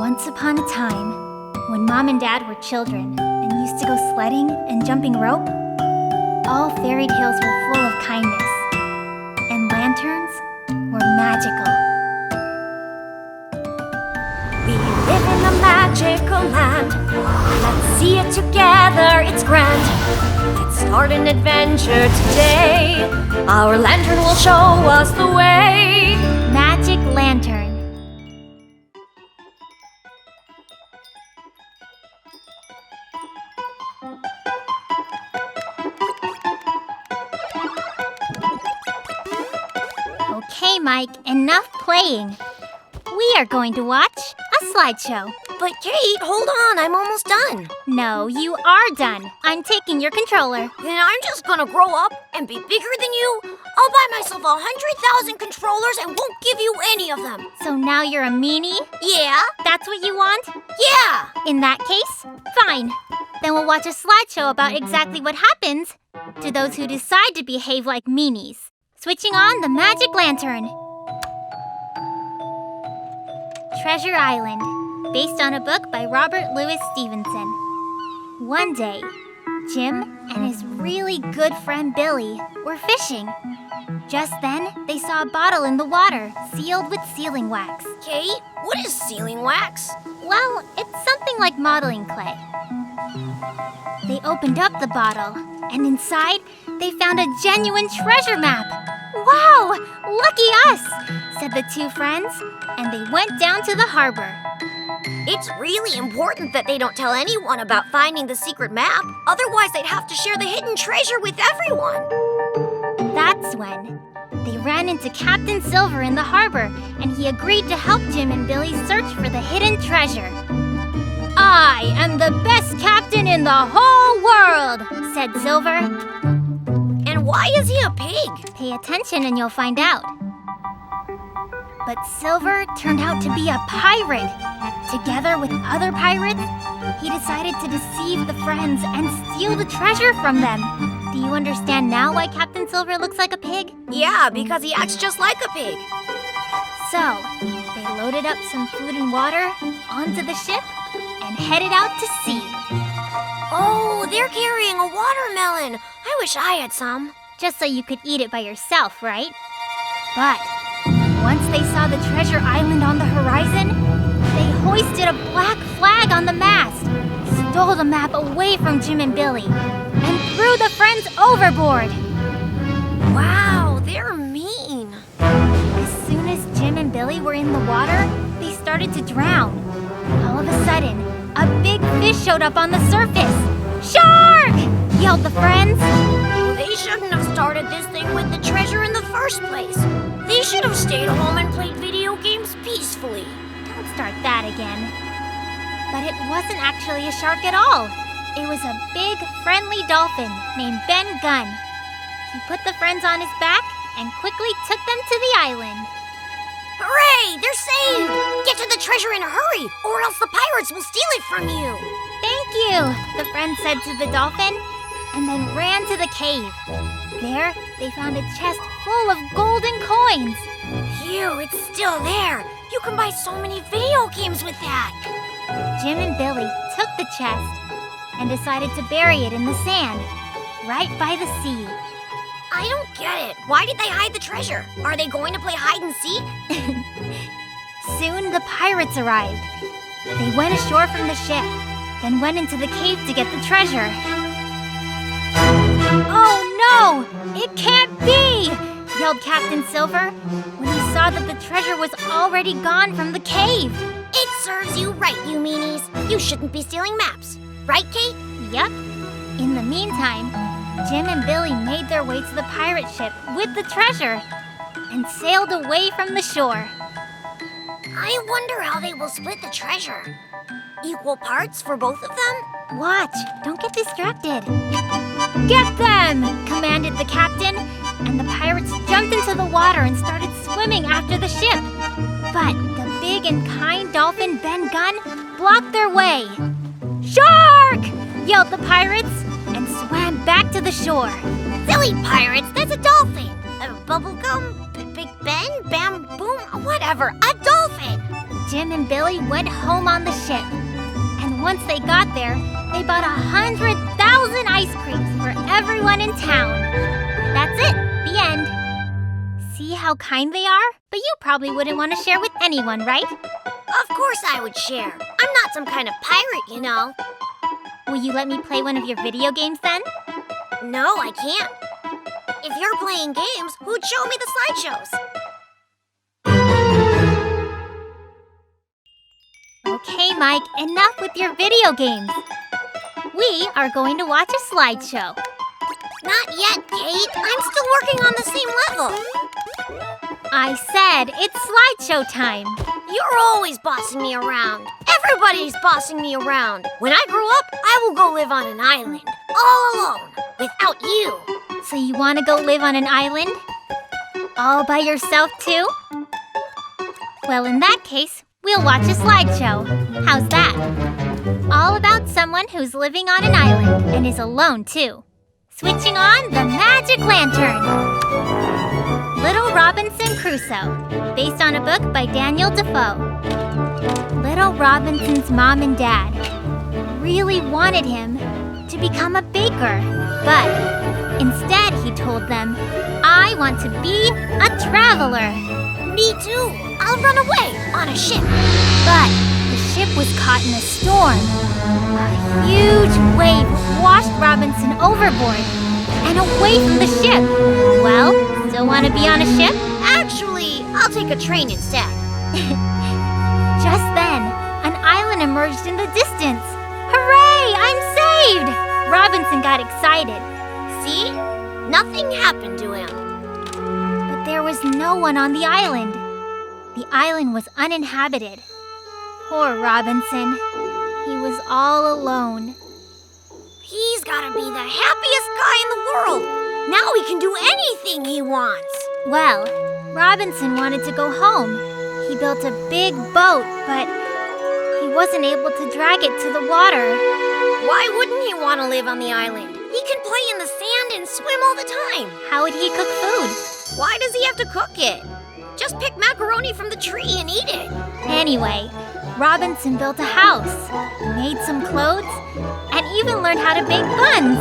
Once upon a time, when Mom and Dad were children and used to go sledding and jumping rope, all fairy tales were full of kindness, and lanterns were magical. We live in a magical land. Let's see it together, it's grand. Let's start an adventure today. Our lantern will show us the way. Magic Lantern. Okay, Mike, enough playing. We are going to watch a slideshow. But Kate, hold on, I'm almost done. No, you are done. I'm taking your controller. Then I'm just gonna grow up and be bigger than you. I'll buy myself 100,000 controllers and won't give you any of them. So now you're a meanie? Yeah? That's what you want? Yeah! In that case, fine. Then we'll watch a slideshow about exactly what happens to those who decide to behave like meanies. Switching on the Magic Lantern. Treasure Island, based on a book by Robert Louis Stevenson. One day, Jim and his really good friend Billy were fishing. Just then, they saw a bottle in the water sealed with sealing wax. Kate, what is sealing wax? Well, it's something like modeling clay. They opened up the bottle, and inside, they found a genuine treasure map. Wow! Lucky us! Said the two friends, and they went down to the harbor. It's really important that they don't tell anyone about finding the secret map. Otherwise, they'd have to share the hidden treasure with everyone. That's when they ran into Captain Silver in the harbor, and he agreed to help Jim and Billy search for the hidden treasure. I am the best captain in the whole world, said Silver. And why is he a pig? Pay attention and you'll find out. But Silver turned out to be a pirate. Together with other pirates, he decided to deceive the friends and steal the treasure from them. Do you understand now why Captain Silver looks like a pig? Yeah, because he acts just like a pig. So, they loaded up some food and water onto the ship and headed out to sea. Oh, they're carrying a watermelon. I wish I had some. Just so you could eat it by yourself, right? But once they saw the treasure island on the horizon, they hoisted a black flag on the mast, stole the map away from Jim and Billy, and threw the friends overboard. Wow, they're mean. As soon as Jim and Billy were in the water, they started to drown. All of a sudden, a big fish showed up on the surface. Shark! Yelled the friends. They shouldn't have started this thing with the treasure in the first place. They should have stayed home and played video games peacefully. Don't start that again. But it wasn't actually a shark at all. It was a big, friendly dolphin named Ben Gunn. He put the friends on his back and quickly took them to the island. Hooray! They're saved! Get to the treasure in a hurry, or else the pirates will steal it from you. Thank you, the friend said to the dolphin, and then ran to the cave. There, they found a chest full of golden coins. Phew, it's still there. You can buy so many video games with that. Jim and Billy took the chest and decided to bury it in the sand, right by the sea. I don't get it. Why did they hide the treasure? Are they going to play hide and seek? Soon the pirates arrived. They went ashore from the ship, then went into the cave to get the treasure. Oh no! It can't be! Yelled Captain Silver when he saw that the treasure was already gone from the cave. It serves you right, you meanies. You shouldn't be stealing maps. Right, Kate? Yup. In the meantime, Jim and Billy made their way to the pirate ship with the treasure and sailed away from the shore. I wonder how they will split the treasure. Equal parts for both of them? Watch, don't get distracted. Get them! Commanded the captain, and the pirates jumped into the water and started swimming after the ship. But the big and kind dolphin Ben Gunn blocked their way. Shark! Yelled the pirates and swam back to the shore. Silly pirates, that's a dolphin. Bubblegum, Big Ben, Bam Boom, whatever, a dolphin. Jim and Billy went home on the ship. And once they got there, they bought 100,000 ice creams for everyone in town. That's it, the end. See how kind they are? But you probably wouldn't want to share with anyone, right? Of course I would share. I'm not some kind of pirate, you know. Will you let me play one of your video games then? No, I can't. If you're playing games, who'd show me the slideshows? Okay, Mike, enough with your video games. We are going to watch a slideshow. Not yet, Kate. I'm still working on the same level. I said it's slideshow time. You're always bossing me around. Everybody's bossing me around. When I grow up, I will go live on an island, all alone, without you. So you want to go live on an island? All by yourself, too? Well, in that case, we'll watch a slideshow. How's that? All about someone who's living on an island and is alone, too. Switching on the magic lantern. Little Robinson Crusoe, based on a book by Daniel Defoe. Little Robinson's mom and dad really wanted him to become a baker, but instead he told them, "I want to be a traveler." Me too. I'll run away on a ship. But the ship was caught in a storm. A huge wave washed Robinson overboard and away from the ship. Well, still want to be on a ship? Actually, I'll take a train instead. Just then, an island emerged in the distance. Hooray! I'm saved! Robinson got excited. See? Nothing happened to him. But there was no one on the island. The island was uninhabited. Poor Robinson. He was all alone. He's gotta be the happiest guy in the world. Now he can do anything he wants. Well, Robinson wanted to go home. He built a big boat, but he wasn't able to drag it to the water. Why wouldn't he want to live on the island? He can play in the sand and swim all the time. How would he cook food? Why does he have to cook it? Just pick macaroni from the tree and eat it. Anyway, Robinson built a house, made some clothes, and even learned how to bake buns.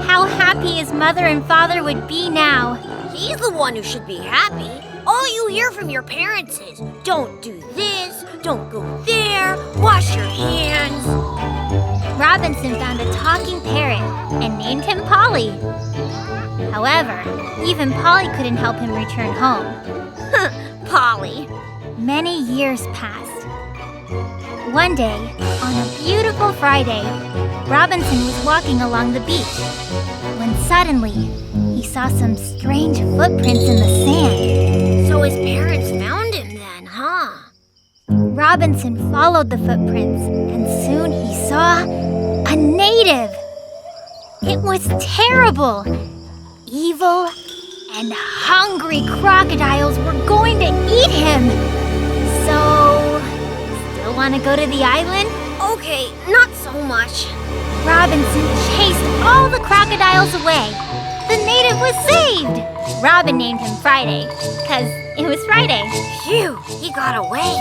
How happy his mother and father would be now. He's the one who should be happy. All you hear from your parents is, don't do this, don't go there, wash your hands. Robinson found a talking parrot and named him Polly. However, even Polly couldn't help him return home. Polly. Many years passed. One day, on a beautiful Friday, Robinson was walking along the beach when suddenly he saw some strange footprints in the sand. So his parents found him then, huh? Robinson followed the footprints and soon he saw a native. It was terrible. Evil and hungry crocodiles were going to eat him. So, still want to go to the island? Okay, not so much. Robinson chased all the crocodiles away. The native was saved. Robin named him Friday, because it was Friday. Phew, he got away.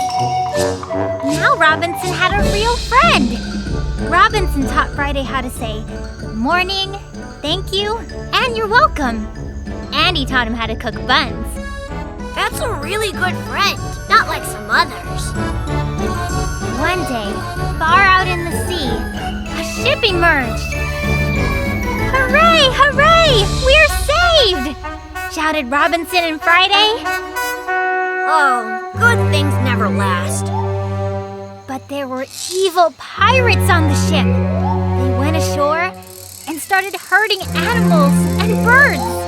Now Robinson had a real friend. Robinson taught Friday how to say good morning, thank you, and you're welcome. And he taught him how to cook buns. That's a really good friend, not like some others. One day, far out in the sea, a ship emerged. Hooray! Hooray! We're saved! Shouted Robinson and Friday. Oh, good things never last. But there were evil pirates on the ship. They went ashore and started hurting animals and birds.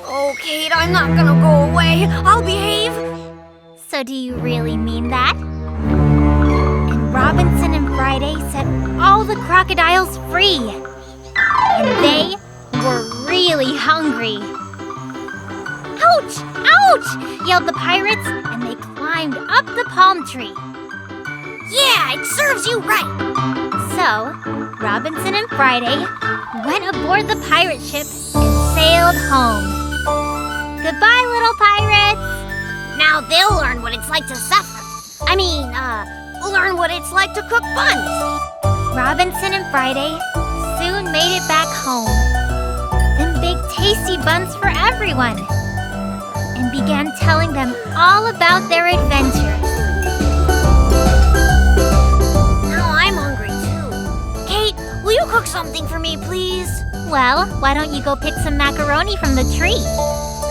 Oh, Kate, I'm not gonna go away. I'll behave. So do you really mean that? And Robinson and Friday set all the crocodiles free. And they were really hungry. Ouch! Ouch! Yelled the pirates, and they climbed up the palm tree. Yeah, it serves you right. So, Robinson and Friday went aboard the pirate ship and sailed home. Goodbye, little pirates! Now they'll learn what it's like to suffer. Learn what it's like to cook buns. Robinson and Friday soon made it back home and baked tasty buns for everyone and began telling them all about their adventures. Now I'm hungry too. Kate, will you cook something for me, please? Well, why don't you go pick some macaroni from the tree?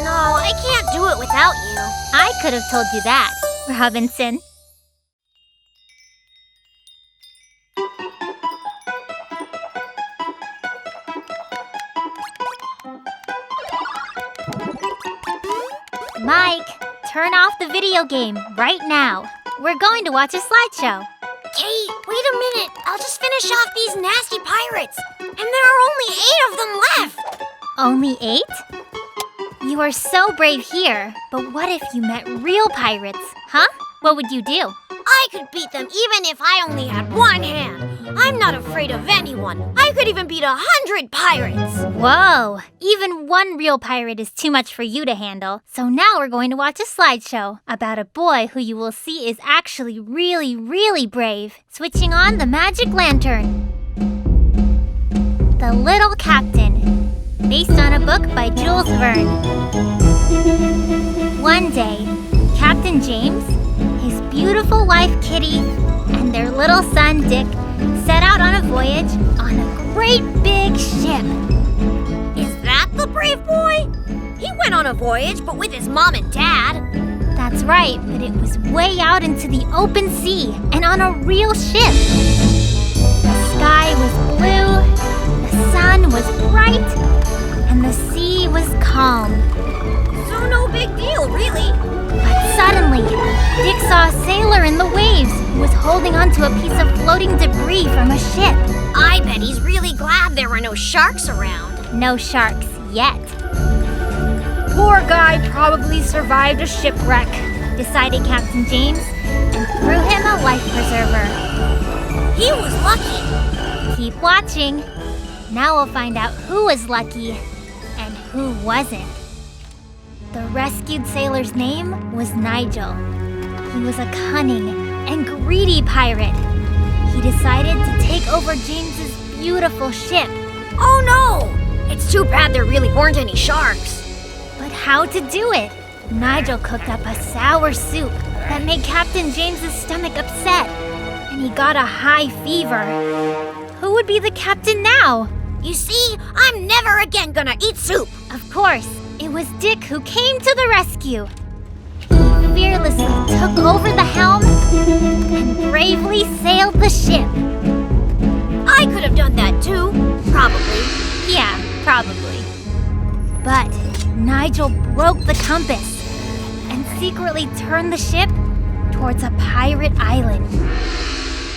No, I can't do it without you. I could have told you that, Robinson. Mike, turn off the video game right now. We're going to watch a slideshow. Kate, wait a minute. I'll just finish off these nasty pirates. And there are only 8 of them left. Only 8? You are so brave here, but what if you met real pirates, huh? What would you do? I could beat them even if I only had one hand. I'm not afraid of anyone. I could even beat 100 pirates. Whoa! Even one real pirate is too much for you to handle. So now we're going to watch a slideshow about a boy who you will see is actually really, really brave, switching on the magic lantern. The Little Captain, based on a book by Jules Verne. One day, Captain James, his beautiful wife Kitty, and their little son Dick set out on a voyage on a great big ship. Is that the brave boy? He went on a voyage, but with his mom and dad. That's right, but it was way out into the open sea and on a real ship. The sky was blue, the sun was bright, and the sea was calm. So no big deal, really. But suddenly, Dick saw a sailor in the waves who was holding onto a piece of floating debris from a ship. I bet he's really glad there were no sharks around. No sharks yet. Poor guy probably survived a shipwreck, Decided Captain James, and threw him a life preserver. He was lucky. Keep watching. Now we'll find out who was lucky and who wasn't. The rescued sailor's name was Nigel. He was a cunning and greedy pirate. He decided to take over James's beautiful ship. Oh no! It's too bad there really weren't any sharks. But how to do it? Nigel cooked up a sour soup that made Captain James's stomach upset, and he got a high fever. Who would be the captain now? You see, I'm never again gonna eat soup. Of course, it was Dick who came to the rescue. He fearlessly took over the helm and bravely sailed the ship. I could have done that too, probably. Yeah, probably. But Nigel broke the compass and secretly turned the ship towards a pirate island.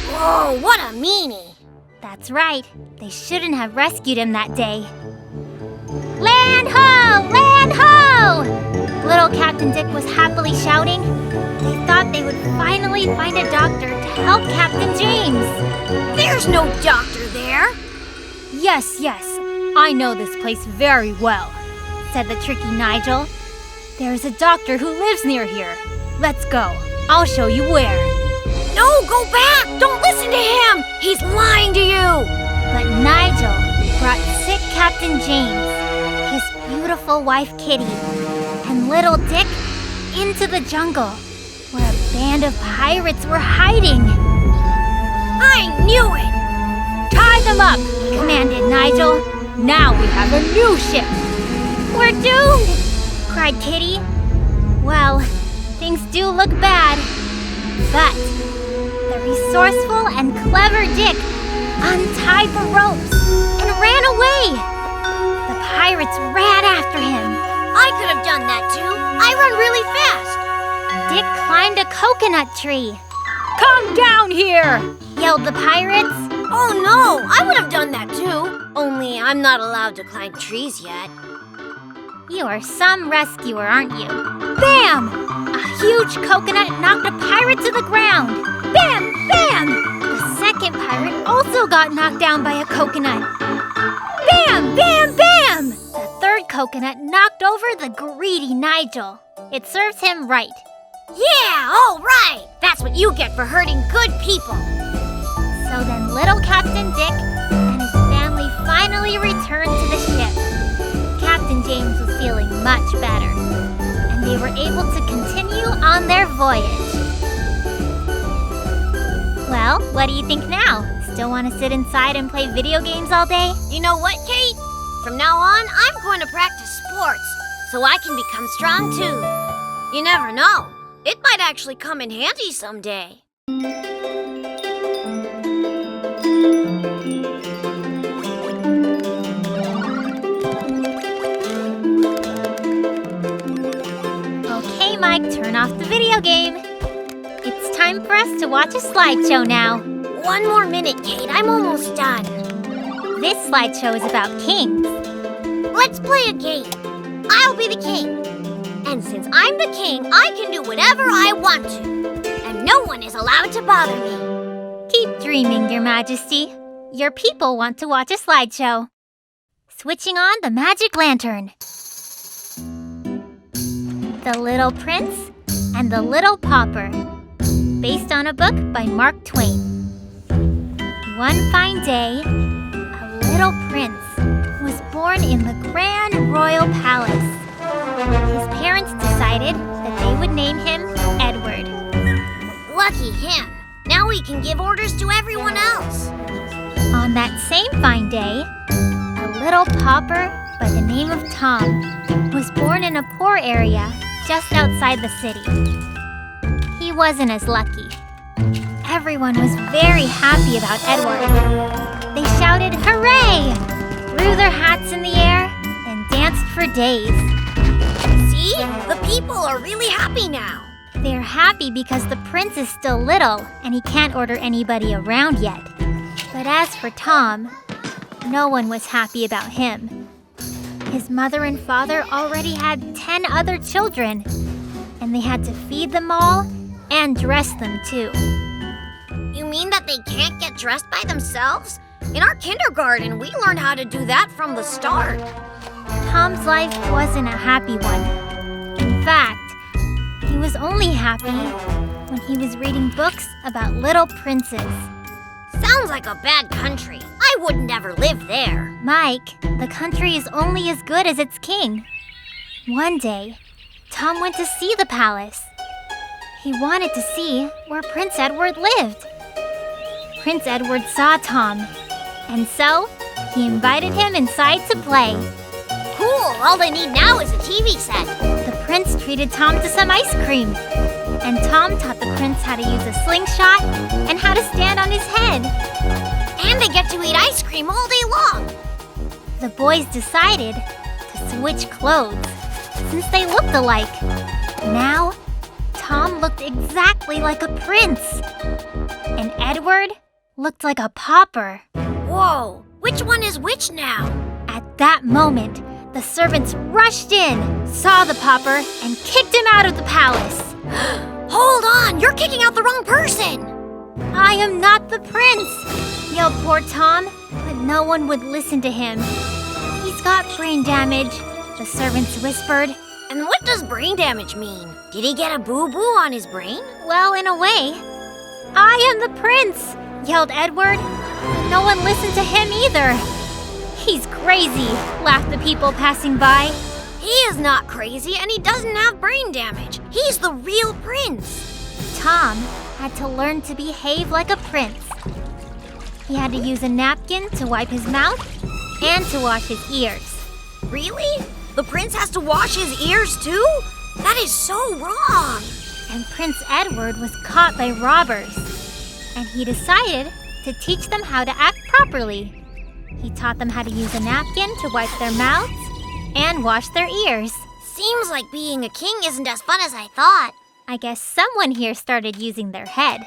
Whoa, what a meanie. That's right. They shouldn't have rescued him that day. Land ho! Land ho! Little Captain Dick was happily shouting. They thought they would finally find a doctor to help Captain James. There's no doctor there. Yes, I know this place very well, said the tricky Nigel. There's a doctor who lives near here. Let's go. I'll show you where. No, go back! Don't listen to him! He's lying to you! But Nigel brought sick Captain James, his beautiful wife Kitty, and little Dick into the jungle, where a band of pirates were hiding. I knew it! Tie them up, commanded Nigel. Now we have a new ship. We're doomed, cried Kitty. Well, things do look bad, but the resourceful and clever Dick untied the ropes and ran away. The pirates ran after him. I could have done that too. I run really fast. Dick climbed a coconut tree. Come down here, yelled the pirates. Oh no, I would have done that too. Only I'm not allowed to climb trees yet. You are some rescuer, aren't you? Bam! A huge coconut knocked a pirate to the ground. Bam! Bam! The second pirate also got knocked down by a coconut. Bam! Bam! Bam! The third coconut knocked over the greedy Nigel. It serves him right. Yeah, all right. That's what you get for hurting good people. So then little Captain Dick and his family finally returned to the ship. Captain James was feeling much better, and they were able to continue on their voyage. Well, what do you think now? Still want to sit inside and play video games all day? You know what, Kate? From now on, I'm going to practice sports so I can become strong too. You never know. It might actually come in handy someday. Okay, Mike, turn off the video game. It's time for us to watch a slideshow now. One more minute, Kate. I'm almost done. This slideshow is about kings. Let's play a game. I'll be the king. And since I'm the king, I can do whatever I want to. And no one is allowed to bother me. Keep dreaming, Your Majesty. Your people want to watch a slideshow. Switching on the magic lantern. The Little Prince and the Little Pauper. Based on a book by Mark Twain. One fine day, a little prince was born in the grand royal palace. His parents decided that they would name him Edward. Lucky him. Now he can give orders to everyone else. On that same fine day, a little pauper by the name of Tom was born in a poor area just outside the city. He wasn't as lucky. Everyone was very happy about Edward. They shouted, "Hooray!" threw their hats in the air, and danced for days. See? The people are really happy now. They're happy because the prince is still little and he can't order anybody around yet. But as for Tom, no one was happy about him. His mother and father already had 10 other children, and they had to feed them all and dress them too. You mean that they can't get dressed by themselves? In our kindergarten, we learned how to do that from the start. Tom's life wasn't a happy one. In fact, he was only happy when he was reading books about little princes. Sounds like a bad country. I would never live there. Mike, the country is only as good as its king. One day, Tom went to see the palace. He wanted to see where Prince Edward lived. Prince Edward saw Tom, and so he invited him inside to play. Cool, all they need now is a TV set. The prince treated Tom to some ice cream, and Tom taught the prince how to use a slingshot and how to stand on his head. And they get to eat ice cream all day long. The boys decided to switch clothes, since they looked alike. Now, Tom looked exactly like a prince, and Edward looked like a pauper. Whoa, which one is which now? At that moment, the servants rushed in, saw the pauper, and kicked him out of the palace. Hold on, you're kicking out the wrong person. "I am not the prince," yelled poor Tom, but no one would listen to him. "He's got brain damage," the servants whispered. And what does brain damage mean? Did he get a boo-boo on his brain? Well, in a way. "I am the prince," yelled Edward, but no one listened to him either. "He's crazy," laughed the people passing by. He is not crazy and he doesn't have brain damage. He's the real prince. Tom had to learn to behave like a prince. He had to use a napkin to wipe his mouth and to wash his ears. Really? The prince has to wash his ears too? That is so wrong. And Prince Edward was caught by robbers, and he decided to teach them how to act properly. He taught them how to use a napkin to wipe their mouths and wash their ears. Seems like being a king isn't as fun as I thought. I guess someone here started using their head.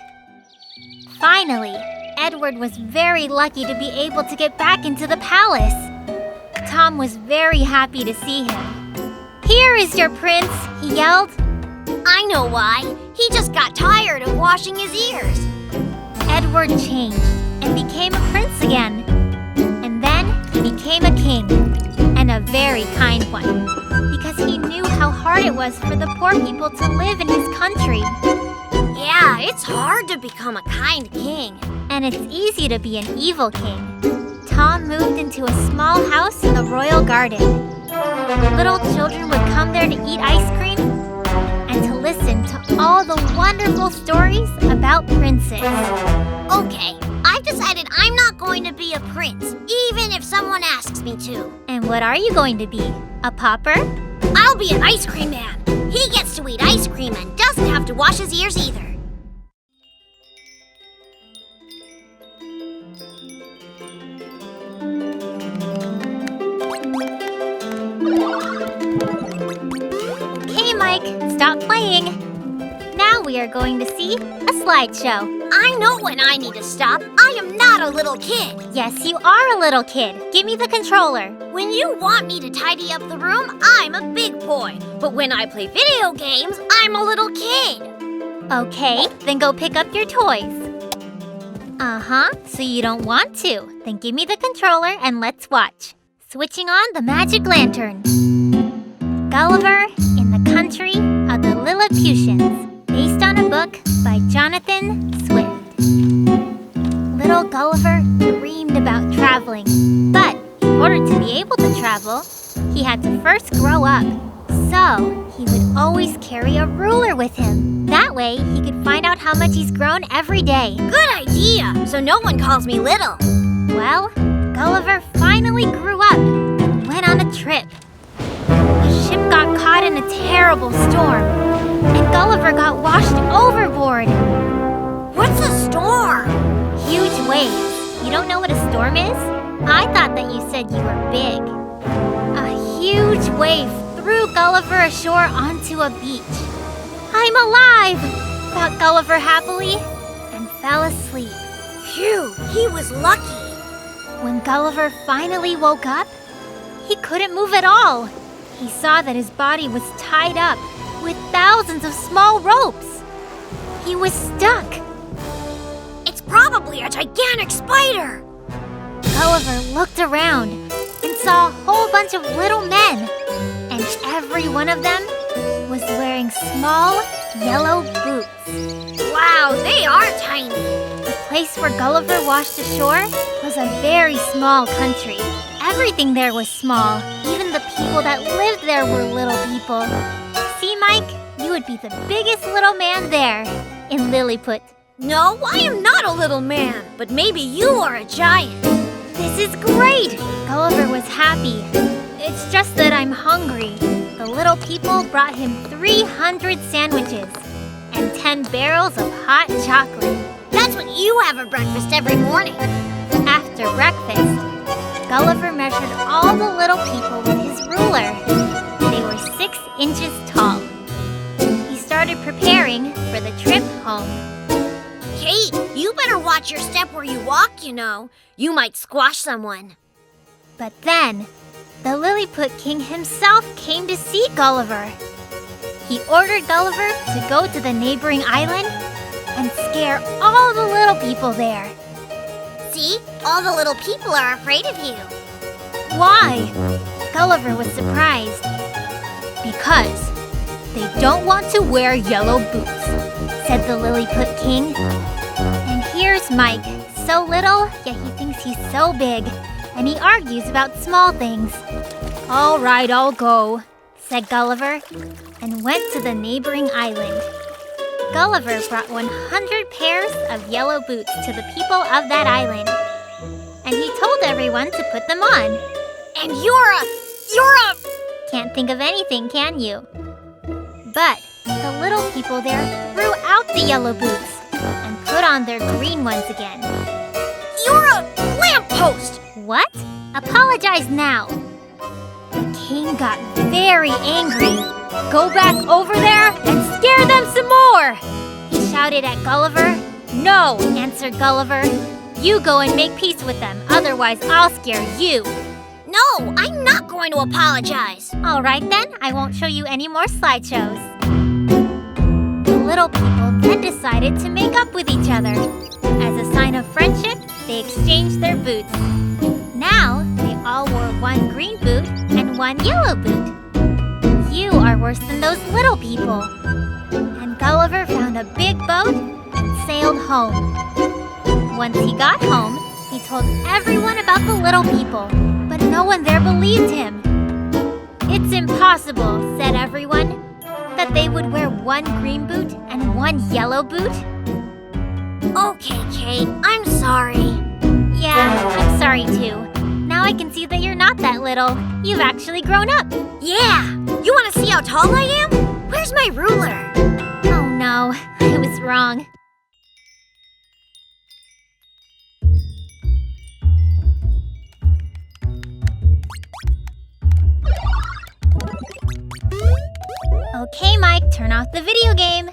Finally, Edward was very lucky to be able to get back into the palace. Tom was very happy to see him. "Here is your prince," he yelled. I know why. He just got tired of washing his ears. Edward changed and became a prince again. And then he became a king, and a very kind one, because he knew how hard it was for the poor people to live in his country. Yeah, it's hard to become a kind king. And it's easy to be an evil king. Tom moved into a small house in the royal garden. Little children would come there to eat ice cream and to listen to all the wonderful stories about princes. Okay, I've decided I'm not going to be a prince, even if someone asks me to. And what are you going to be? A pauper? I'll be an ice cream man. He gets to eat ice cream and doesn't have to wash his ears either. Okay, Mike, stop playing. Now we are going to see a slideshow. I know when I need to stop. I am not a little kid. Yes, you are a little kid. Give me the controller. When you want me to tidy up the room, I'm a big boy. But when I play video games, I'm a little kid. Okay, then go pick up your toys. So you don't want to. Then give me the controller and let's watch. Switching on the magic lantern. Gulliver in the Country of the Lilliputians, based on a book by Jonathan Swift. Little Gulliver dreamed about traveling, but in order to be able to travel, he had to first grow up. So he would always carry a ruler with him. That way, he could find out how much he's grown every day. Good idea, so no one calls me little. Well, Gulliver finally grew up and went on a trip. The ship got caught in a terrible storm, and Gulliver got washed overboard. What's a storm? Huge waves. You don't know what a storm is? I thought that you said you were big. A huge wave threw Gulliver ashore onto a beach. I'm alive, thought Gulliver happily, and fell asleep. Phew, he was lucky. When Gulliver finally woke up, he couldn't move at all. He saw that his body was tied up with thousands of small ropes. He was stuck. It's probably a gigantic spider. Gulliver looked around and saw a whole bunch of little men, and every one of them was wearing small yellow boots. Wow, they are tiny. The place where Gulliver washed ashore was a very small country. Everything there was small. Even the people that lived there were little people. See, Mike, you would be the biggest little man there in Lilliput. No, I am not a little man, but maybe you are a giant. This is great! Gulliver was happy. It's just that I'm hungry. The little people brought him 300 sandwiches and 10 barrels of hot chocolate. That's what you have for breakfast every morning. After breakfast, Gulliver measured all the little people with his ruler. They were 6 inches tall. He started preparing for the trip home. Kate, you better watch your step where you walk, you know. You might squash someone. But then, the Lilliput King himself came to see Gulliver. He ordered Gulliver to go to the neighboring island and scare all the little people there. See? All the little people are afraid of you. Why? Gulliver was surprised. Because they don't want to wear yellow boots, said the Lilliput King. And here's Mike, so little, yet he thinks he's so big, and he argues about small things. All right, I'll go, said Gulliver, and went to the neighboring island. Gulliver brought 100 pairs of yellow boots to the people of that island, and he told everyone to put them on. And you're a... Can't think of anything, can you? But the little people there threw out the yellow boots and put on their green ones again. You're a lamppost! What? Apologize now. The king got very angry. Go back over there and scare them some more! He shouted at Gulliver. No, answered Gulliver. You go and make peace with them, otherwise I'll scare you. No, I'm not going to apologize. All right then, I won't show you any more slideshows. The little people then decided to make up with each other. As a sign of friendship, they exchanged their boots. Now, they all wore one green boot and one yellow boot. You are worse than those little people. And Gulliver found a big boat and sailed home. Once he got home, he told everyone about the little people, but no one there believed him. "It's impossible," said everyone, "that they would wear one green boot and one yellow boot." Okay, Kate, I'm sorry. Yeah, I'm sorry too. Now I can see that you're not that little. You've actually grown up. Yeah! You want to see how tall I am? Where's my ruler? Oh no, I was wrong. Okay, Mike, turn off the video game.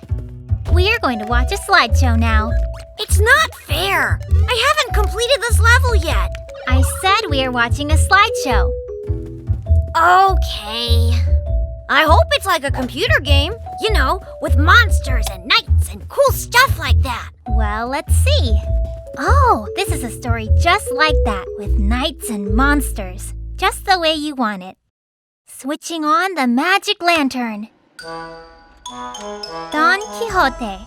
We are going to watch a slideshow now. It's not fair! I haven't completed this level yet. I said we are watching a slideshow. Okay. I hope it's like a computer game, you know, with monsters and knights and cool stuff like that. Well, let's see. Oh, this is a story just like that, with knights and monsters, just the way you want it. Switching on the magic lantern. Don Quixote,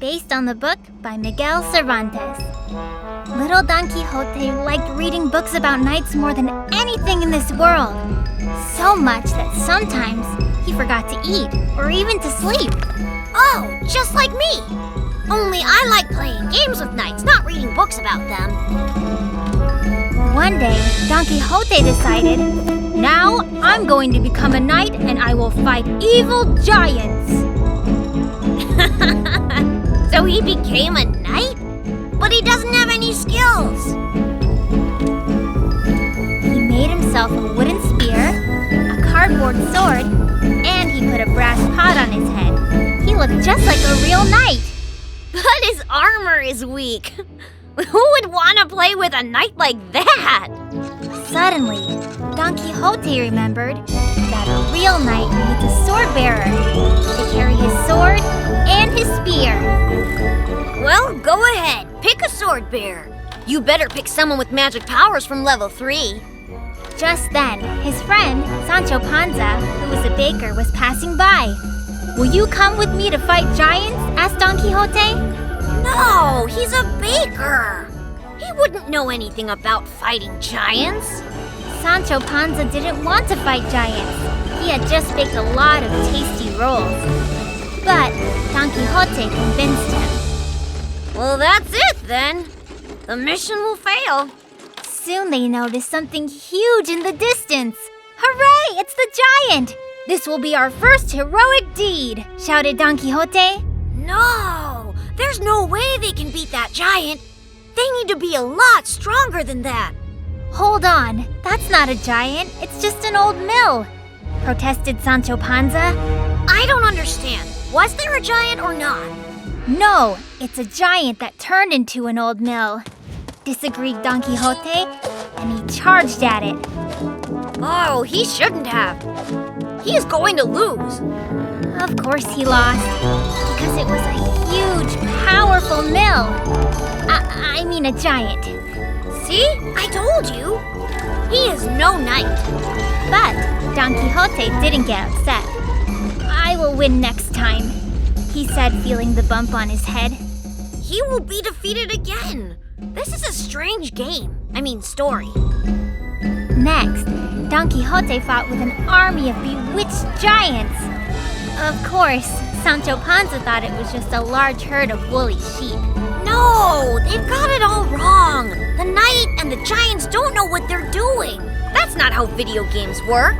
based on the book by Miguel Cervantes. Little Don Quixote liked reading books about knights more than anything in this world. So much that sometimes he forgot to eat or even to sleep. Oh, just like me. Only I like playing games with knights, not reading books about them. One day, Don Quixote decided, "Now I'm going to become a knight and I will fight evil giants." So he became a knight? But he doesn't have any skills. He made himself a wooden spear, a cardboard sword, and he put a brass pot on his head. He looked just like a real knight. But his armor is weak. Who would want to play with a knight like that? Suddenly, Don Quixote remembered that a real knight needs a sword bearer to carry his sword and his spear. Well, go ahead. Pick a sword bearer. You better pick someone with magic powers from level 3. Just then, his friend, Sancho Panza, who was a baker, was passing by. "Will you come with me to fight giants?" asked Don Quixote. No, he's a baker. He wouldn't know anything about fighting giants. Sancho Panza didn't want to fight giants. He had just baked a lot of tasty rolls. But Don Quixote convinced him. Well, that's it then. The mission will fail. Soon they noticed something huge in the distance. "Hooray! It's the giant! This will be our first heroic deed!" shouted Don Quixote. No, there's no way they can beat that giant. They need to be a lot stronger than that. "Hold on, that's not a giant, it's just an old mill," protested Sancho Panza. I don't understand. Was there a giant or not? "No, it's a giant that turned into an old mill," disagreed Don Quixote, and he charged at it. Oh, he shouldn't have. He is going to lose. Of course he lost, because it was a huge, powerful mill. I mean a giant. See? I told you. He is no knight. But Don Quixote didn't get upset. "I will win next time," he said, feeling the bump on his head. He will be defeated again. This is a strange game. Story. Next, Don Quixote fought with an army of bewitched giants. Of course, Sancho Panza thought it was just a large herd of woolly sheep. No, they've got it all wrong. The knight and the giants don't know what they're doing. That's not how video games work.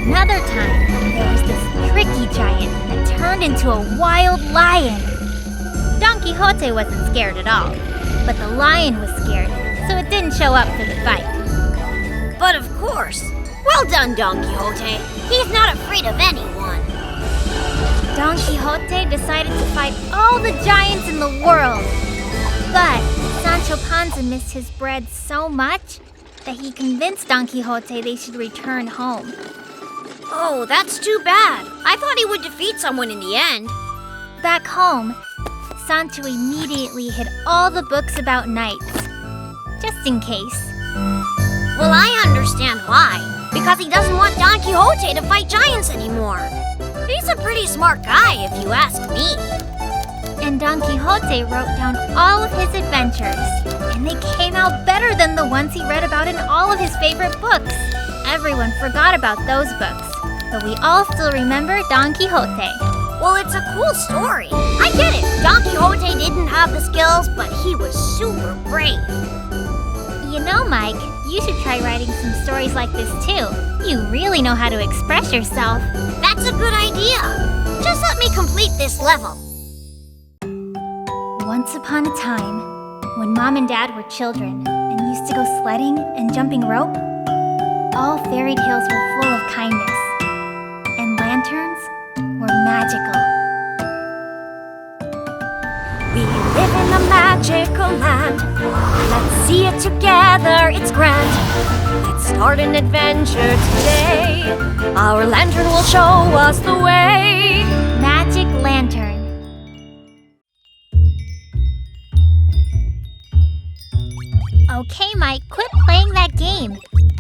Another time, there was this tricky giant that turned into a wild lion. Don Quixote wasn't scared at all, but the lion was scared, so it didn't show up for the fight. But of course. Well done, Don Quixote. He's not afraid of anyone. Don Quixote decided to fight all the giants in the world. But Sancho Panza missed his bread so much that he convinced Don Quixote they should return home. Oh, that's too bad. I thought he would defeat someone in the end. Back home, Sancho immediately hid all the books about knights, just in case. Well, I understand why. Because he doesn't want Don Quixote to fight giants anymore. He's a pretty smart guy, if you ask me. And Don Quixote wrote down all of his adventures, and they came out better than the ones he read about in all of his favorite books. Everyone forgot about those books, but we all still remember Don Quixote. Well, it's a cool story. I get it. Don Quixote didn't have the skills, but he was super brave. You know, Mike, you should try writing some stories like this too. You really know how to express yourself. That's a good idea. Just let me complete this level. Once upon a time, when Mom and Dad were children and used to go sledding and jumping rope, all fairy tales were full of kindness, and lanterns were magical. We live in a magical land. Let's see it together, it's grand. Let's start an adventure today. Our lantern will show us the way. Magic Lantern. Okay, Mike, quit playing that game.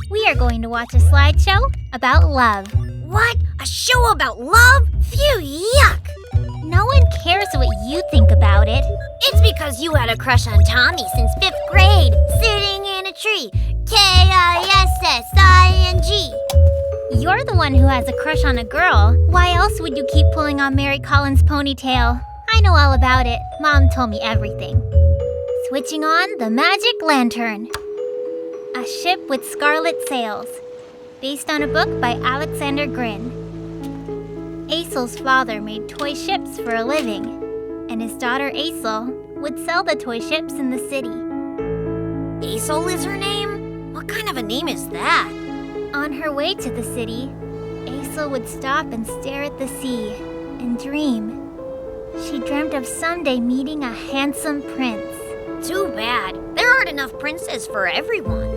We are going to watch a slideshow about love. What? A show about love? Phew, yuck! No one cares what you think about it. It's because you had a crush on Tommy since 5th grade, sitting in a tree. K-I-S-S-I-N-G. You're the one who has a crush on a girl. Why else would you keep pulling on Mary Collins' ponytail? I know all about it. Mom told me everything. Switching on the Magic Lantern. A ship with scarlet sails. Based on a book by Alexander Grin. Aesel's father made toy ships for a living, and his daughter Aesel would sell the toy ships in the city. Aesel is her name? What kind of a name is that? On her way to the city, Aesel would stop and stare at the sea and dream. She dreamt of someday meeting a handsome prince. Too bad. There aren't enough princes for everyone.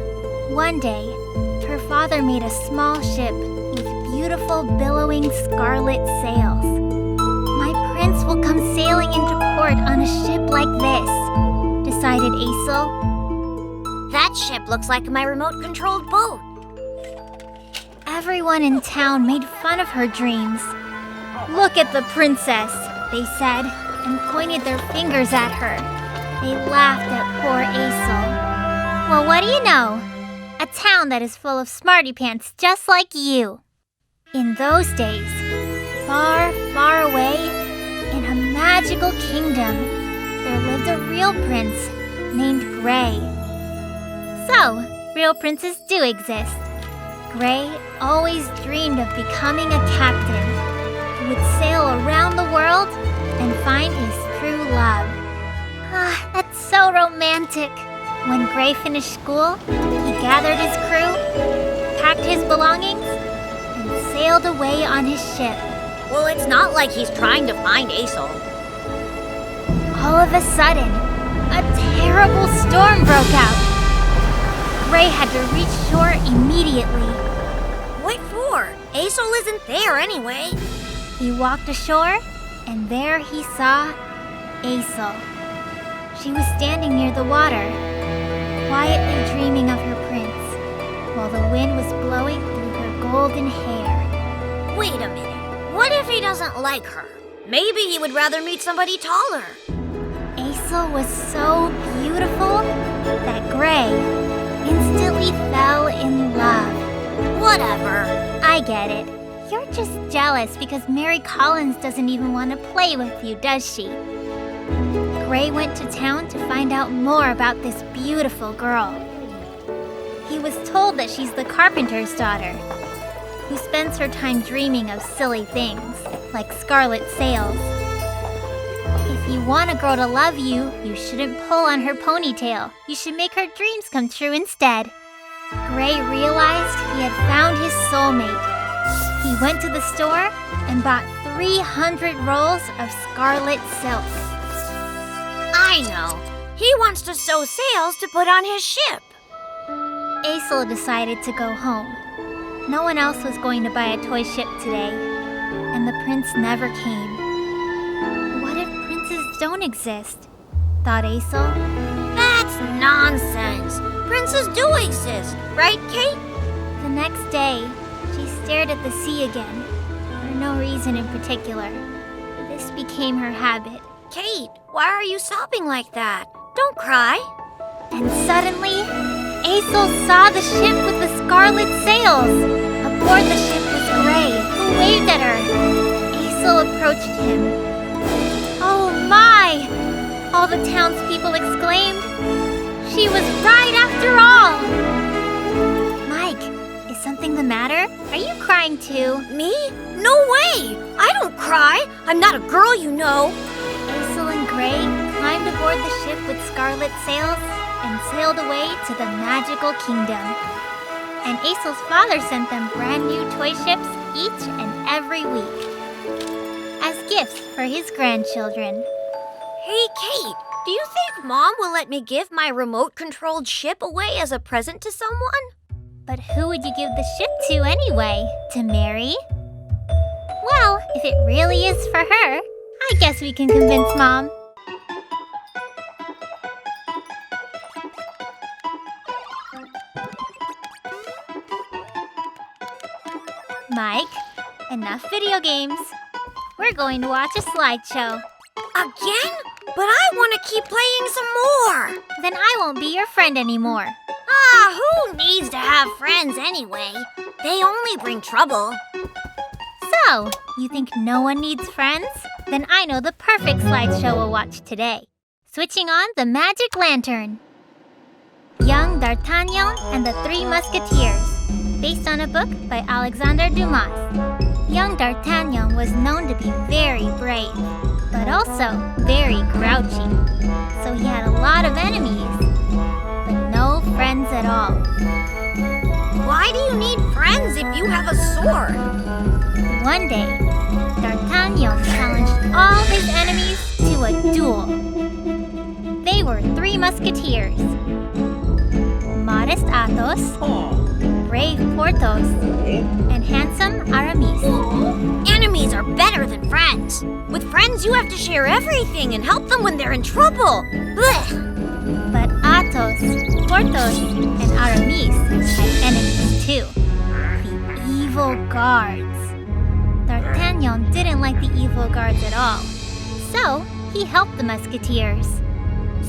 One day, her father made a small ship with beautiful billowing scarlet sails. My prince will come sailing into port on a ship like this, decided Aesel. That ship looks like my remote-controlled boat. Everyone in town made fun of her dreams. Look at the princess, they said, and pointed their fingers at her. They laughed at poor Aesel. Well, what do you know? A town that is full of smarty pants just like you. In those days, far, far away, in a magical kingdom, there lived a real prince named Gray. So, real princes do exist. Gray always dreamed of becoming a captain who would sail around the world and find his true love. Ah, that's so romantic. When Gray finished school, he gathered his crew, packed his belongings, and sailed away on his ship. Well, it's not like he's trying to find Aesel. All of a sudden, a terrible storm broke out. Gray had to reach shore immediately. What for? Aesel isn't there anyway. He walked ashore, and there he saw Aesel. She was standing near the water, quietly dreaming of her prince, while the wind was blowing through her golden hair. Wait a minute. What if he doesn't like her? Maybe he would rather meet somebody taller. Aesel was so beautiful that Gray instantly fell in love. Whatever. I get it. You're just jealous because Mary Collins doesn't even want to play with you, does she? Gray went to town to find out more about this beautiful girl. He was told that she's the carpenter's daughter, who spends her time dreaming of silly things, like Scarlet Sails. If you want a girl to love you, you shouldn't pull on her ponytail. You should make her dreams come true instead. Gray realized he had found his soulmate. He went to the store and bought 300 rolls of scarlet silk. I know. He wants to sew sails to put on his ship. Aesel decided to go home. No one else was going to buy a toy ship today, and the prince never came. What if princes don't exist? Thought Aesel. That's nonsense. Princes do exist, right, Kate? The next day, she stared at the sea again, for no reason in particular. This became her habit. Kate, why are you sobbing like that? Don't cry. And suddenly, Aesol saw the ship with the scarlet sails. Aboard the ship was Gray, who waved at her. Aesol approached him. "Oh my!" all the townspeople exclaimed. "She was right after all!" Mike, is something the matter? Are you crying too? Me? No way! I don't cry. I'm not a girl, you know. Aesol and Gray climbed aboard the ship with scarlet sails and sailed away to the magical kingdom. And Aesol's father sent them brand new toy ships each and every week as gifts for his grandchildren. Hey, Kate, do you think Mom will let me give my remote-controlled ship away as a present to someone? But who would you give the ship to anyway? To Mary? Well, if it really is for her, I guess we can convince Mom. Mike, enough video games. We're going to watch a slideshow. Again? But I want to keep playing some more. Then I won't be your friend anymore. Who needs to have friends anyway? They only bring trouble. So, you think no one needs friends? Then I know the perfect slideshow we'll watch today. Switching on the magic lantern. Young D'Artagnan and the Three Musketeers, based on a book by Alexandre Dumas. Young D'Artagnan was known to be very brave, but also very grouchy. So he had a lot of enemies, but no friends at all. Why do you need friends if you have a sword? One day, D'Artagnan challenged all his enemies to a duel. They were Three Musketeers. Modest Athos, brave Porthos, and handsome Aramis. Enemies are better than friends. With friends, you have to share everything and help them when they're in trouble. Blech. But Athos, Porthos, and Aramis had enemies too. The evil guards. D'Artagnan didn't like the evil guards at all, so he helped the Musketeers.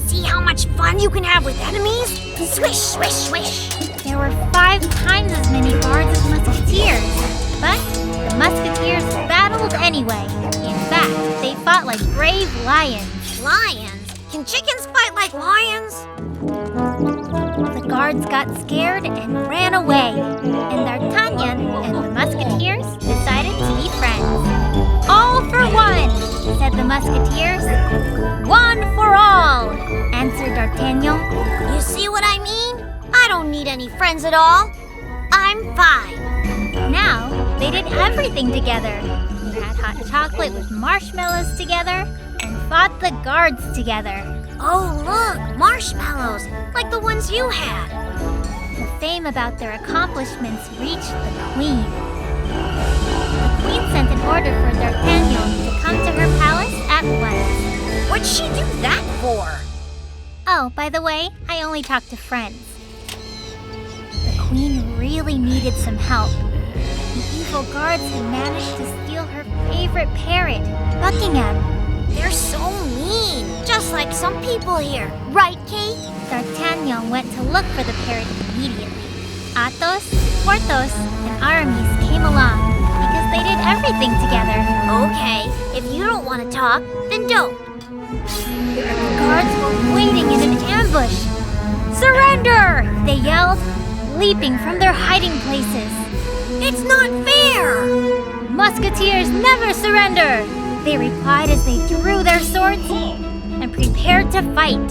See how much fun you can have with enemies? Swish, swish, swish. There were 5 times as many guards as Musketeers, but the Musketeers battled anyway. In fact, they fought like brave lions. Lions? Can chickens fight like lions? The guards got scared and ran away, and D'Artagnan and the Musketeers decided to be friends. "All for one," said the Musketeers. "One for all," answered D'Artagnan. You see what I mean? I don't need any friends at all. I'm fine. Now, they did everything together. They had hot chocolate with marshmallows together and fought the guards together. Oh, look, marshmallows, like the ones you had. The fame about their accomplishments reached the Queen. The Queen sent an order for D'Artagnan to come to her palace at once. What'd she do that for? Oh, by the way, I only talk to friends. The Queen really needed some help. The evil guards had managed to steal her favorite parrot, Buckingham. They're so mean, just like some people here. Right, Kate? D'Artagnan went to look for the parrot immediately. Athos, Porthos, and Aramis came along because they did everything together. Okay, if you don't want to talk, then don't. The guards were waiting in an ambush. "Surrender!" they yelled, leaping from their hiding places. It's not fair! "Musketeers never surrender!" they replied as they drew their swords and prepared to fight.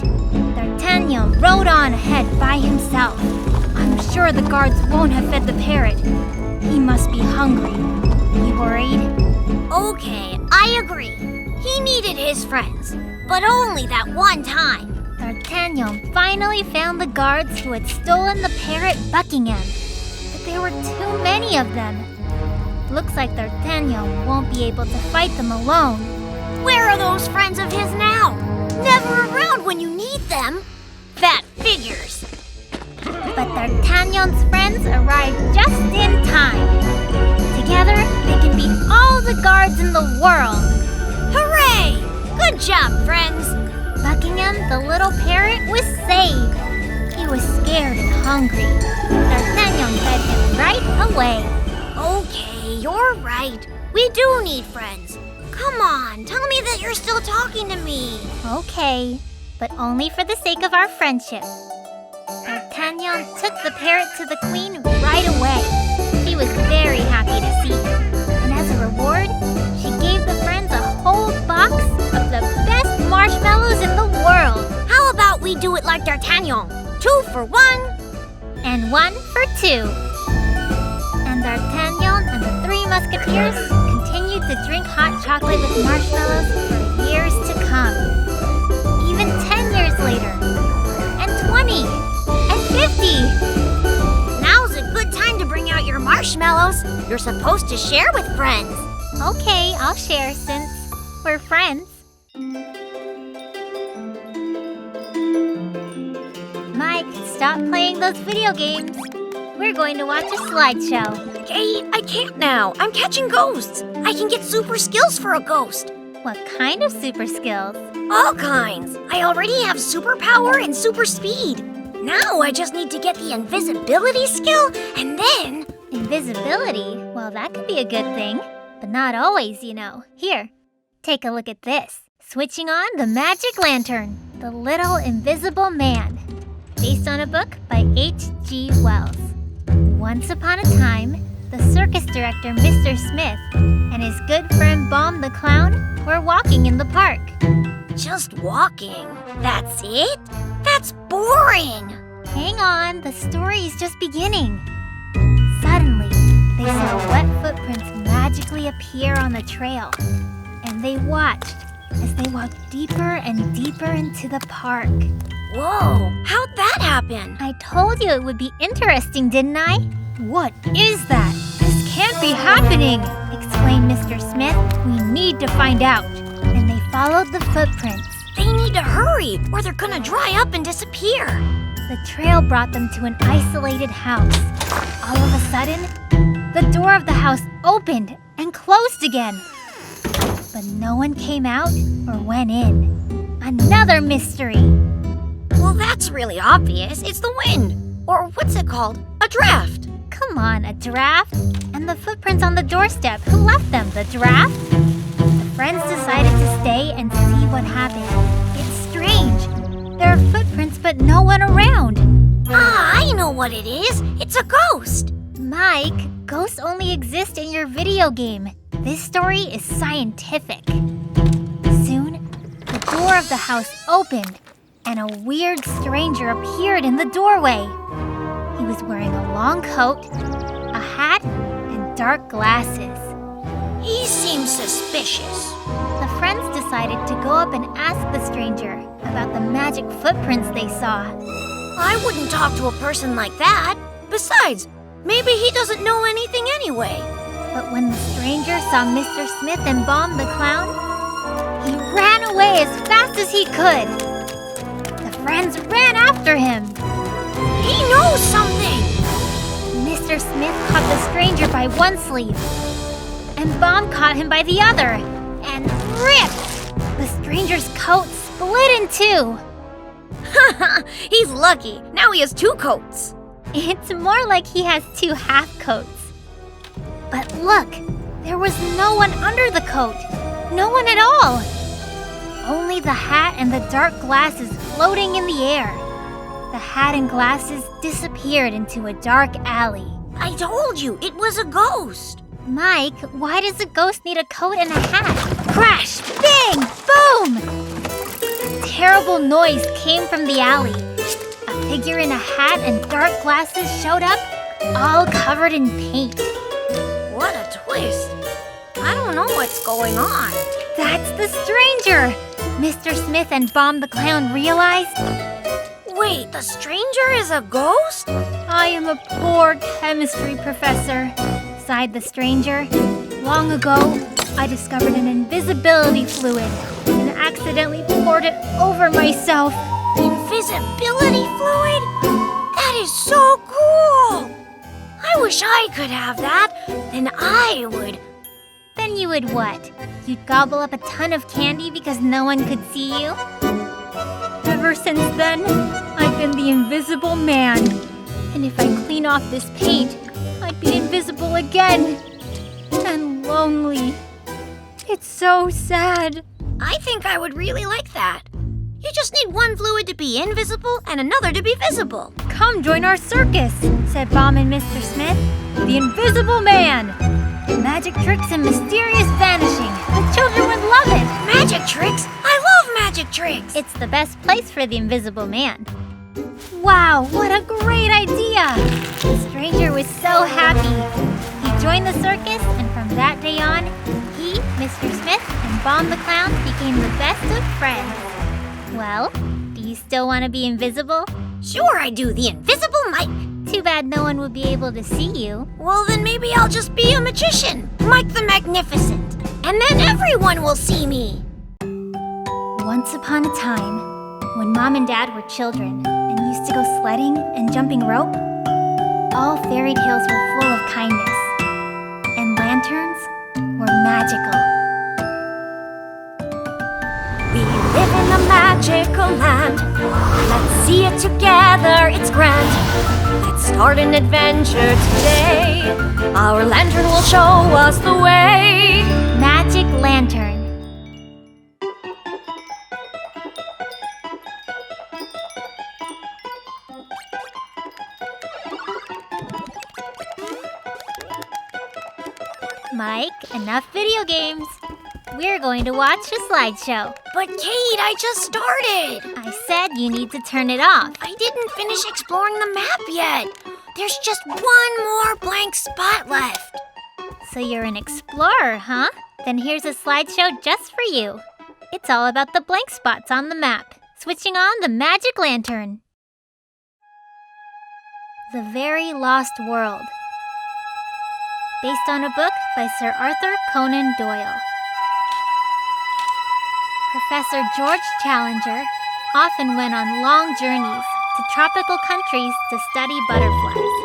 D'Artagnan rode on ahead by himself. "I'm sure the guards won't have fed the parrot. He must be hungry," he worried. Okay, I agree. He needed his friends, but only that one time. D'Artagnan finally found the guards who had stolen the parrot Buckingham, but there were too many of them. Looks like D'Artagnan won't be able to fight them alone. Where are those friends of his now? Never around when you need them. That figures. But D'Artagnan's friends arrived just in time. Together, they can beat all the guards in the world. Hooray! Good job, friends! Buckingham, the little parrot, was saved. He was scared and hungry. D'Artagnan fed him right away. Okay, you're right. We do need friends. Come on, tell me that you're still talking to me. Okay, but only for the sake of our friendship. D'Artagnan took the parrot to the queen right away. She was very happy to see him. And as a reward, she gave the friends a whole box of the best marshmallows in the world. How about we do it like D'Artagnan? 2 for 1. And 1 for 2. And D'Artagnan and the Three Musketeers continued to drink hot chocolate with marshmallows for years to come. Even 10 years later. And 20. And 50. Now's a good time to bring out your marshmallows. You're supposed to share with friends. Okay, I'll share since we're friends. Mike, stop playing those video games. We're going to watch a slideshow. Hey, I can't now. I'm catching ghosts. I can get super skills for a ghost. What kind of super skills? All kinds. I already have superpower and super speed. Now I just need to get the invisibility skill and then... Invisibility? Well, that could be a good thing. But not always, you know. Here, take a look at this. Switching on the magic lantern. The Little Invisible Man. Based on a book by H.G. Wells. Once upon a time, the circus director Mr. Smith and his good friend Baum the Clown were walking in the park. Just walking? That's it? That's boring! Hang on, the story is just beginning. Suddenly, they saw wet footprints magically appear on the trail. And they watched as they walked deeper and deeper into the park. Whoa, how'd that happen? I told you it would be interesting, didn't I? What is that? This can't be happening! Exclaimed Mr. Smith. We need to find out. And they followed the footprints. They need to hurry, or they're gonna dry up and disappear. The trail brought them to an isolated house. All of a sudden, the door of the house opened and closed again. But no one came out or went in. Another mystery. Well, that's really obvious. It's the wind. Or what's it called? A draft. Come on, a draft? And the footprints on the doorstep. Who left them? The draft? The friends decided to stay and see what happened. It's strange. There are footprints but no one around. Ah, I know what it is. It's a ghost. Mike, ghosts only exist in your video game. This story is scientific. Soon, the door of the house opened and a weird stranger appeared in the doorway. He was wearing a long coat, a hat, and dark glasses. He seems suspicious. The friends decided to go up and ask the stranger about the magic footprints they saw. I wouldn't talk to a person like that. Besides, maybe he doesn't know anything anyway. But when the stranger saw Mr. Smith and Baum the Clown, he ran away as fast as he could. The friends ran after him. He knows something! Mr. Smith caught the stranger by one sleeve, and Baum caught him by the other, and ripped! The stranger's coat split in two. He's lucky. Now he has 2 coats. It's more like he has 2 half coats. But look, there was no one under the coat. No one at all. Only the hat and the dark glasses floating in the air. The hat and glasses disappeared into a dark alley. I told you, it was a ghost. Mike, why does a ghost need a coat and a hat? Crash! Bang! Boom! Terrible noise came from the alley. A figure in a hat and dark glasses showed up, all covered in paint. What a twist. I don't know what's going on. That's the stranger! Mr. Smith and Baum the Clown realized. Wait, the stranger is a ghost? I am a poor chemistry professor, sighed the stranger. Long ago, I discovered an invisibility fluid and accidentally poured it over myself. Invisibility fluid? That is so cool! I wish I could have that. Then I would. Then you would what? You'd gobble up a ton of candy because no one could see you? Ever since then, I've been the invisible man. And if I clean off this paint, I'd be invisible again. And lonely. It's so sad. I think I would really like that. You just need one fluid to be invisible and another to be visible. Come join our circus, said Bomb and Mr. Smith. The Invisible Man. Magic tricks and mysterious vanishing. The children would love it. Magic tricks? I love magic tricks. It's the best place for the Invisible Man. Wow, what a great idea. The stranger was so happy. He joined the circus, and from that day on, he, Mr. Smith, and Bomb the Clown became the best of friends. Well, do you still want to be invisible? Sure I do, the invisible Mike. Too bad no one would be able to see you. Well, then maybe I'll just be a magician, Mike the Magnificent. And then everyone will see me. Once upon a time, when Mom and Dad were children and used to go sledding and jumping rope, all fairy tales were full of kindness, and lanterns were magical. We live in a magical land. Let's see it together, it's grand. Let's start an adventure today. Our lantern will show us the way. Magic Lantern. Mike, enough video games. We're going to watch a slideshow. But Kate, I just started. I said you need to turn it off. I didn't finish exploring the map yet. There's just one more blank spot left. So you're an explorer, huh? Then here's a slideshow just for you. It's all about the blank spots on the map. Switching on the Magic Lantern. The Very Lost World. Based on a book by Sir Arthur Conan Doyle. Professor George Challenger often went on long journeys to tropical countries to study butterflies.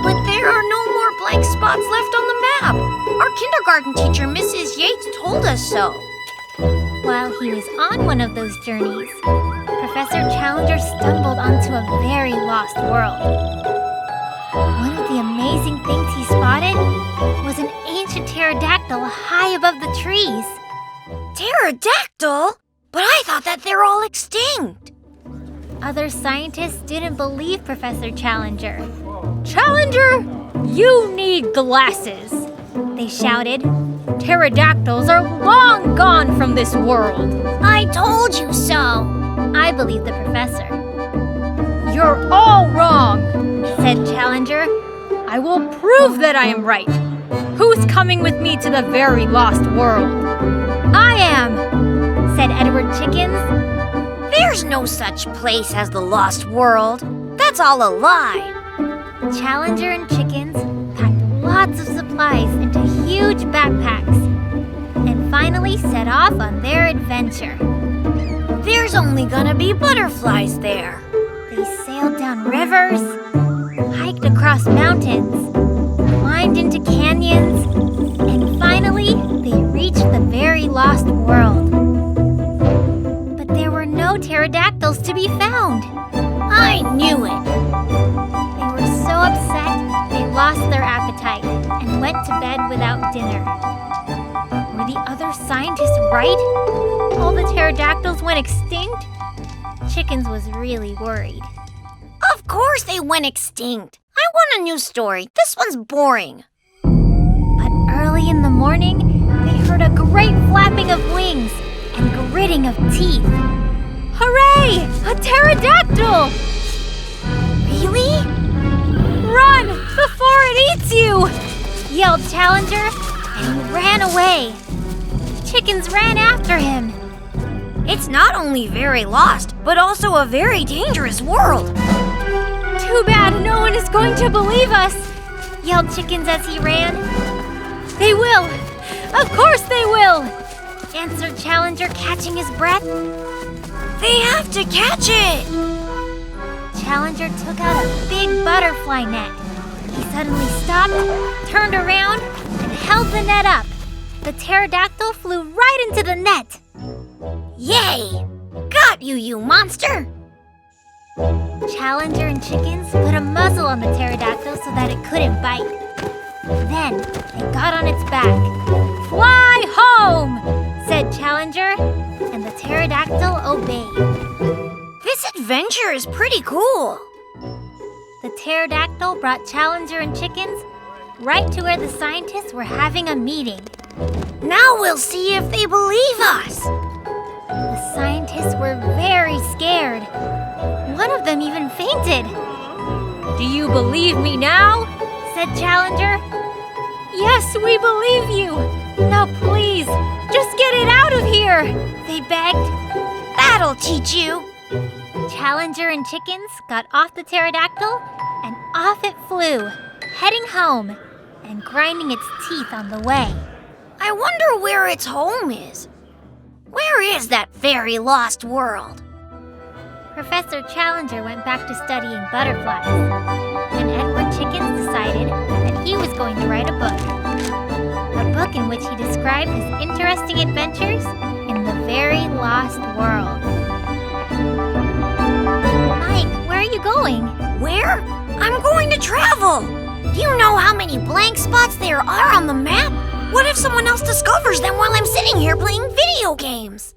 But there are no more blank spots left on the map. Our kindergarten teacher, Mrs. Yates, told us so. While he was on one of those journeys, Professor Challenger stumbled onto a very lost world. One of the amazing things he spotted was an ancient pterodactyl high above the trees. Pterodactyl? But I thought that they're all extinct. Other scientists didn't believe Professor Challenger. Challenger, you need glasses, They shouted. Pterodactyls are long gone from this world. I told you so. I believe the professor. You're all wrong, Said Challenger. I will prove that I am right. Who's coming with me to the very lost world? I am, Said Edward Chickens. There's no such place as the lost world. That's all a lie. Challenger and Chickens packed lots of supplies into huge backpacks and finally set off on their adventure. There's only gonna be butterflies there. They sailed down rivers, hiked across mountains, climbed into canyons, and finally they reached the very lost world. But there were no pterodactyls to be found. I knew it. They were so upset they lost their appetite and went to bed without dinner. Were the other scientists right? All the pterodactyls went extinct? Chickens was really worried. Of course they went extinct. I want a new story. This one's boring. But early in the morning, they heard a great flapping of wings and gritting of teeth. hooray! A pterodactyl! Really? Run before it eats you! Yelled Challenger, and he ran away. Chickens ran after him. It's not only very lost, but also a very dangerous world. Too bad no one is going to believe us, Yelled Chickens as he ran. They will! Of course they will! Answered Challenger, catching his breath. They have to catch it. Challenger took out a big butterfly net. He suddenly stopped, turned around, and held the net up. The pterodactyl flew right into the net. Yay! Got you, you monster! Challenger and Chickens put a muzzle on the pterodactyl so that it couldn't bite. Then they got on its back. "Fly home!" said Challenger, and the pterodactyl obeyed. This adventure is pretty cool. The pterodactyl brought Challenger and Chickens right to where the scientists were having a meeting. Now we'll see if they believe us. The scientists were very scared. One of them even fainted. Do you believe me now? Said Challenger. Yes, we believe you. Now please, just get it out of here. They begged. That'll teach you. Challenger and Chickens got off the pterodactyl and off it flew, heading home and grinding its teeth on the way. I wonder where its home is. Where is that very lost world? Professor Challenger went back to studying butterflies, and Edward Chickens decided that he was going to write a book in which he described his interesting adventures in the very lost world. Mike, where are you going? Where? I'm going to travel. Do you know how many blank spots there are on the map? What if someone else discovers them while I'm sitting here playing video games?